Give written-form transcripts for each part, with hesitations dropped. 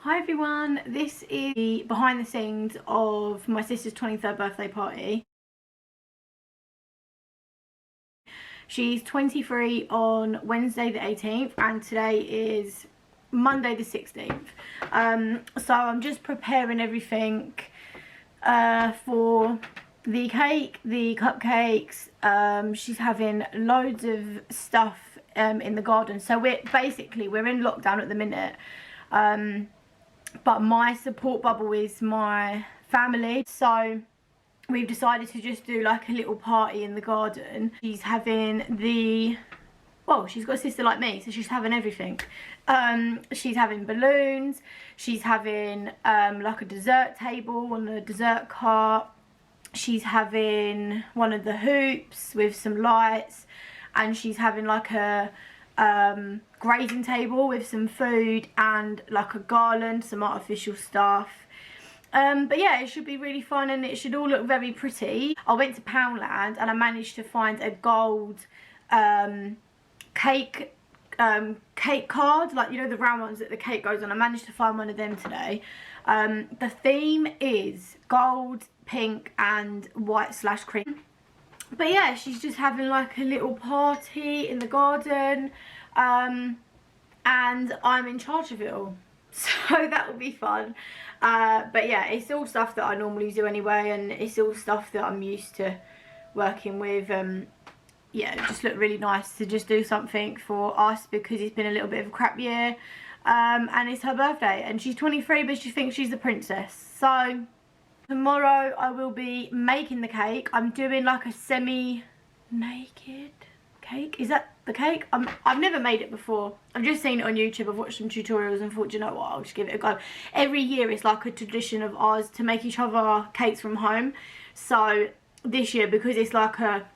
Hi everyone, this is the behind the scenes of my sister's 23rd birthday party. She's 23 on Wednesday the 18th and today is Monday the 16th. So I'm just preparing everything for the cake, the cupcakes. She's having loads of stuff in the garden. So we're in lockdown at the minute. But my support bubble is my family, so we've decided to just do like a little party in the garden. She's having she's got a sister like me, so she's having everything. She's having balloons, she's having like a dessert table on a dessert cart, she's having one of the hoops with some lights, and she's having like a grazing table with some food and like a garland, some artificial stuff. But yeah, it should be really fun and it should all look very pretty. I went to Poundland and I managed to find a gold cake card, like, you know, the round ones that the cake goes on. I managed to find one of them today. The theme is gold, pink and white / cream. But yeah, she's just having like a little party in the garden, and I'm in charge of it all, so that will be fun. But yeah, it's all stuff that I normally do anyway, and it's all stuff that I'm used to working with. Yeah, it just looked really nice to just do something for us because it's been a little bit of a crap year, and it's her birthday and she's 23 but she thinks she's the princess. So tomorrow I will be making the cake. I'm doing like a semi-naked cake. Is that the cake? I've never made it before. I've just seen it on YouTube. I've watched some tutorials and thought, you know what, I'll just give it a go. Every year it's like a tradition of ours to make each other cakes from home. So this year, because it's like a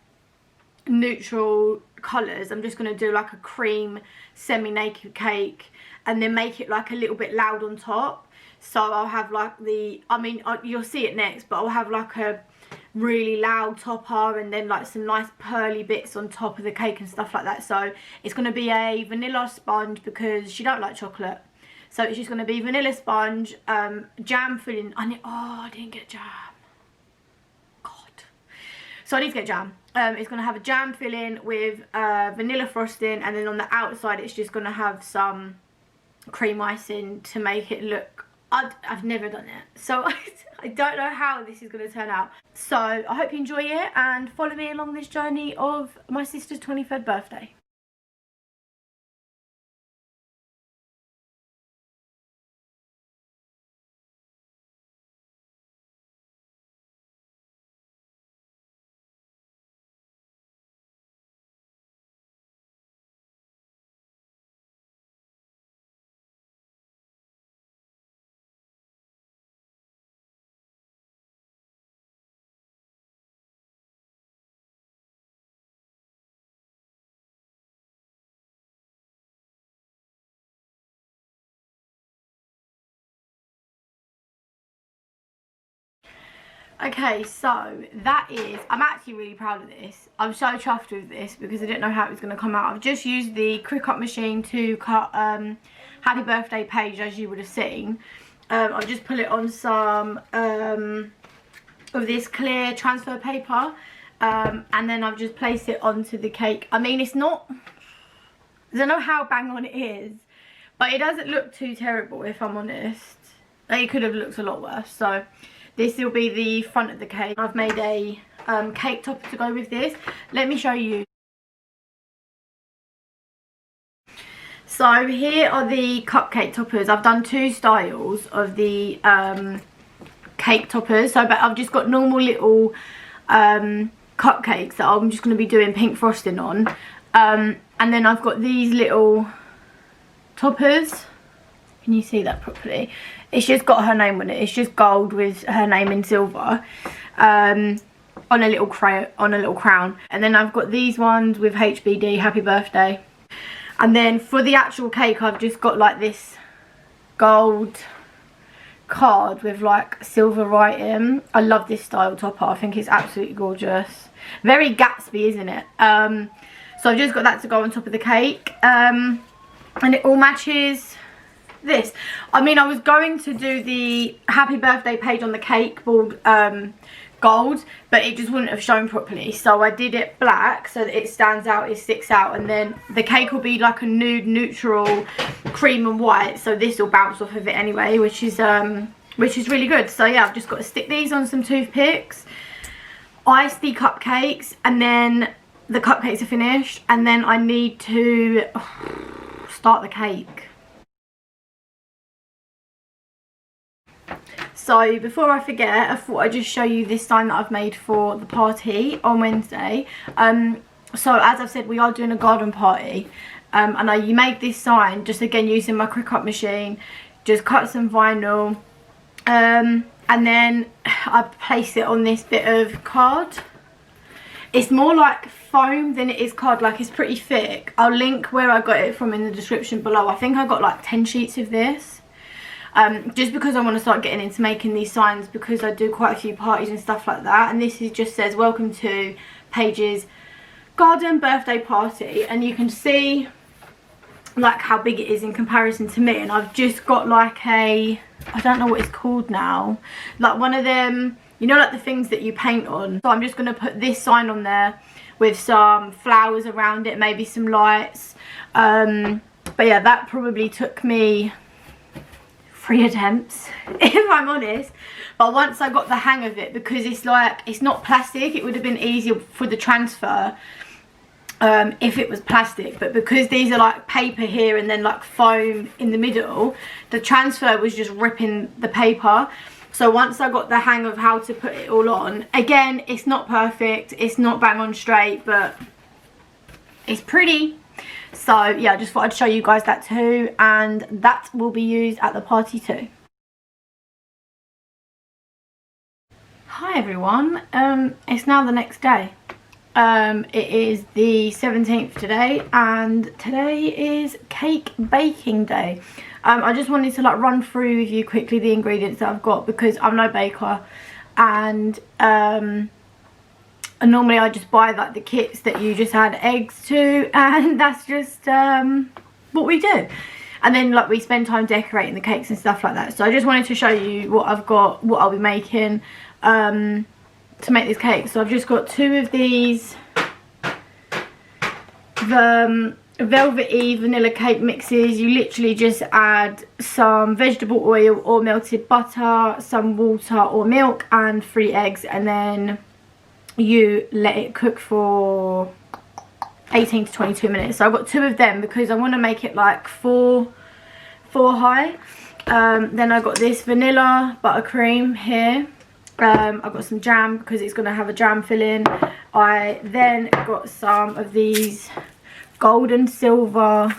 neutral colours, I'm just going to do like a cream semi-naked cake and then make it like a little bit loud on top. So I'll have like you'll see it next, but I'll have like a really loud topper and then like some nice pearly bits on top of the cake and stuff like that. So it's going to be a vanilla sponge because she don't like chocolate. So it's just going to be vanilla sponge, jam filling. I didn't get jam. God. So I need to get jam. It's going to have a jam filling with vanilla frosting, and then on the outside it's just going to have some cream icing to make it look... I've never done it, so I don't know how this is going to turn out. So I hope you enjoy it and follow me along this journey of my sister's 23rd birthday. Okay, so that is, I'm actually really proud of this. I'm so chuffed with this because I didn't know how it was going to come out. I've just used the CRICUT machine to cut happy birthday page, as you would have seen. I've just put it on some of this clear transfer paper, and then I've just placed it onto the cake. I mean, it's not, I don't know how bang on it is, but it doesn't look too terrible, if I'm honest. It could have looked a lot worse. So this will be the front of the cake. I've made a cake topper to go with this. Let me show you. So here are the cupcake toppers. I've done two styles of the cake toppers. But I've just got normal little cupcakes that I'm just going to be doing pink frosting on. And then I've got these little toppers. Can you see that properly? It's just got her name on it. It's just gold with her name in silver, on a little crown. And then I've got these ones with HBD, happy birthday. And then for the actual cake, I've just got like this gold card with like silver writing. I love this style topper. I think it's absolutely gorgeous. Very Gatsby, isn't it? So I've just got that to go on top of the cake, and it all matches this. I mean, I was going to do the happy birthday page on the cake board gold, but it just wouldn't have shown properly, so I did it black so that it stands out, it sticks out, and then the cake will be like a nude neutral cream and white, so this will bounce off of it anyway, which is really good. So yeah, I've just got to stick these on some toothpicks, ice the cupcakes, and then the cupcakes are finished, and then I need to start the cake. So before I forget, I thought I'd just show you this sign that I've made for the party on Wednesday. So as I've said, we are doing a garden party, and you made this sign just again using my CRICUT machine. Just cut some vinyl, and then I placed it on this bit of card. It's more like foam than it is card, like it's pretty thick. I'll link where I got it from in the description below. I think I got like 10 sheets of this. Just because I want to start getting into making these signs, because I do quite a few parties and stuff like that, and this just says welcome to Paige's garden birthday party, and you can see like how big it is in comparison to me. And I've just got like I don't know what it's called now, like one of them, you know, like the things that you paint on. So I'm just going to put this sign on there with some flowers around it, maybe some lights, but yeah, that probably took me 3 attempts if I'm honest. But once I got the hang of it, because it's like, it's not plastic, it would have been easier for the transfer if it was plastic, but because these are like paper here and then like foam in the middle, the transfer was just ripping the paper. So once I got the hang of how to put it all on, again, it's not perfect, it's not bang on straight, but it's pretty. So yeah, I just thought I'd show you guys that too, and that will be used at the party too. Hi everyone, it's now the next day. It is the 17th today, and today is cake baking day. I just wanted to like run through with you quickly the ingredients that I've got, because I'm no baker, and normally I just buy like the kits that you just add eggs to, and that's just what we do. And then like we spend time decorating the cakes and stuff like that. So I just wanted to show you what I've got, what I'll be making to make this cake. So I've just got 2 of these velvety vanilla cake mixes. You literally just add some vegetable oil or melted butter, some water or milk, and 3 eggs, and then you let it cook for 18 to 22 minutes. So I've got 2 of them because I want to make it like 4 high. Then I've got this vanilla buttercream here. I've got some jam because it's going to have a jam filling. I then got some of these gold and silver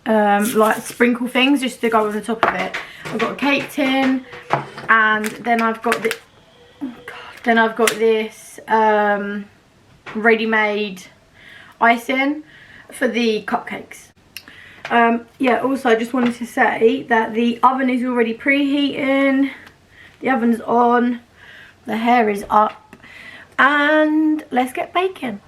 like sprinkle things just to go on the top of it. I've got a cake tin, and then I've got this ready-made icing for the cupcakes. Yeah, also I just wanted to say that the oven is already preheating, the oven's on, the hair is up, and let's get baking.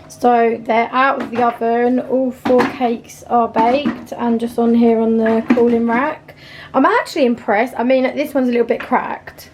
So they're out of the oven, all 4 cakes are baked and just on here on the cooling rack. I'm actually impressed. I mean, this one's a little bit cracked.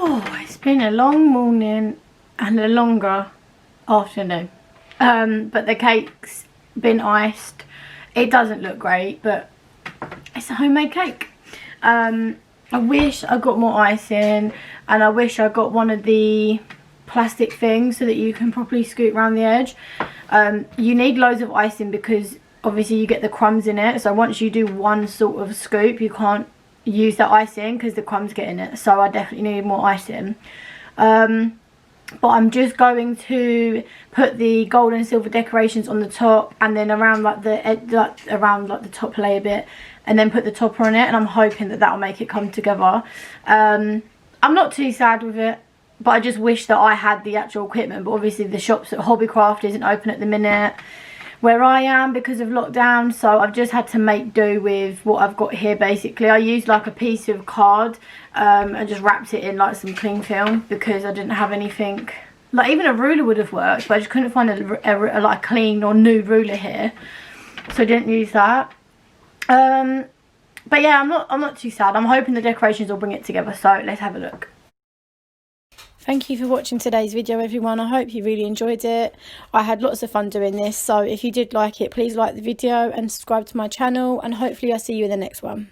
Oh, it's been a long morning and a longer afternoon. But the cake's been iced. It doesn't look great, but it's a homemade cake. I wish I got more icing, and I wish I got one of the plastic things so that you can properly scoop around the edge. You need loads of icing because obviously you get the crumbs in it, so once you do one sort of scoop you can't use that icing because the crumbs get in it, so I definitely need more icing. But I'm just going to put the gold and silver decorations on the top, and then around like the around like the top layer bit, and then put the topper on it, and I'm hoping that will make it come together. I'm not too sad with it, but I just wish that I had the actual equipment. But obviously the shops at Hobbycraft isn't open at the minute where I am because of lockdown, so I've just had to make do with what I've got here. Basically I used like a piece of card and just wrapped it in like some cling film because I didn't have anything, like even a ruler would have worked, but I just couldn't find a like clean or new ruler here, so I didn't use that. But yeah, I'm not too sad. I'm hoping the decorations will bring it together, so let's have a look. Thank you for watching today's video, everyone. I hope you really enjoyed it. I had lots of fun doing this, so if you did like it, please like the video and subscribe to my channel, and hopefully I'll see you in the next one.